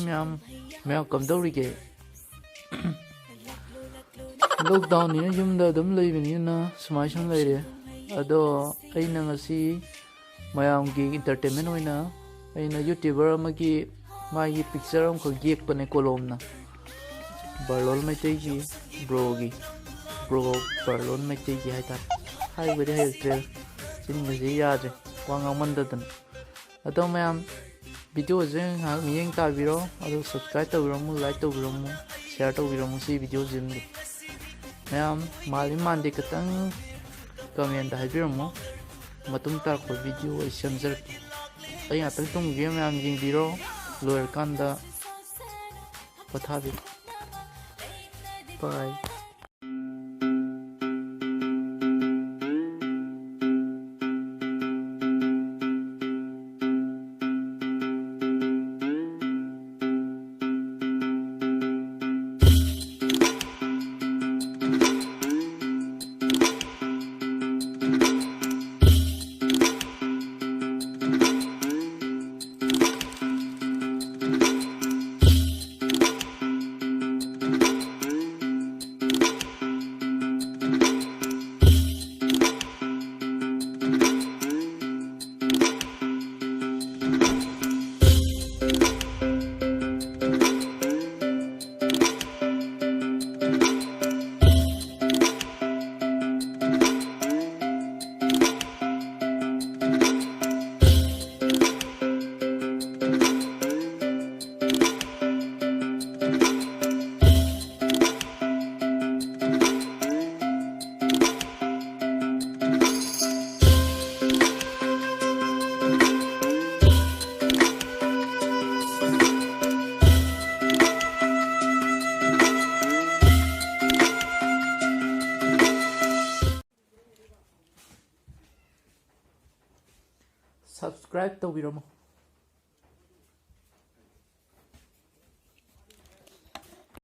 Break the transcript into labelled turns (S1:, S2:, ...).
S1: ꯃꯌꯥꯝ ꯀꯝꯗꯧꯔꯤꯒꯦ? ꯂꯣꯛꯗꯥꯎꯟꯅꯤꯅ ꯌꯨꯝꯗ ꯑꯗꯨꯝ ꯂꯩꯕꯅꯤꯅ ꯁꯨꯃꯥꯏ ꯁꯨꯝ ꯂꯩꯔꯦ. ꯑꯗꯣ ꯑꯩꯅ ꯉꯁꯤ ꯃꯌꯥꯝꯒꯤ ꯏꯟꯇꯔꯇꯦꯟꯃꯦꯟ ꯑꯣꯏꯅ ꯑꯩꯅ ꯌꯨꯇ꯭ꯌꯨꯕꯔ ꯑꯃꯒꯤ ꯃꯥꯒꯤ ꯄꯤꯛꯆꯔ ꯑꯃꯈꯛ ꯌꯦꯛꯄꯅꯦ ꯀꯣꯂꯣꯝꯅ. ꯕꯔꯂꯣꯟ ꯃꯩꯇꯩꯒꯤ ꯕ꯭ꯔꯣ ꯕꯔꯂꯣꯟ ꯃꯩꯇꯩꯒꯤ ꯍꯥꯏꯇꯥꯔꯦ. ꯍꯥꯏꯕꯗꯤ ꯍꯩꯔꯛꯇ꯭ꯔꯦ, ꯆꯤꯟꯒꯁꯦ ꯌꯥꯗ꯭ꯔꯦ ꯋꯥ ꯉꯥꯡꯃꯟꯗꯗꯅ. ꯑꯗꯣ ꯃꯌꯥꯝ ꯚꯤꯗꯤꯑꯣꯁꯦ ꯉꯥꯏꯍꯥꯛ ꯃꯤꯠꯌꯦꯡ ꯇꯥꯕꯤꯔꯣ, ꯑꯗꯨ ꯁꯕꯁꯀ꯭ꯔꯥꯏꯕ ꯇꯧꯕꯤꯔꯝꯃꯨ, ꯂꯥꯏꯛ ꯇꯧꯕꯤꯔꯝꯃꯨ, ꯁꯤꯌꯥꯔ ꯇꯧꯕꯤꯔꯝꯃꯨ ꯁꯤ ꯚꯤꯗꯤꯑꯣꯁꯤꯃꯗꯤ. ꯃꯌꯥꯝ ꯃꯥꯜꯂꯤ ꯃꯥꯟꯗꯦ ꯈꯤꯇꯪ ꯀꯃꯦꯟꯗ ꯍꯥꯏꯕꯤꯔꯝꯃꯨ. ꯃꯇꯨꯡ ꯇꯥꯔꯛꯄ ꯚꯤꯗꯤꯑꯣ ꯑꯩ ꯁꯦꯝꯖꯔꯛꯀꯦ. ꯑꯩ ꯉꯥꯛꯇꯪ ꯇꯨꯝꯒꯤꯒꯦ, ꯃꯌꯥꯝ ꯌꯦꯡꯕꯤꯔꯣ. ꯂꯣꯏꯔꯀꯥꯟꯗ ꯄꯣꯊꯥꯕꯤꯔꯣ. ꯕꯥꯏ. ꯁꯕꯁꯀ꯭ꯔꯥꯏꯕ ꯇꯧꯕꯤꯔꯝꯃꯨ.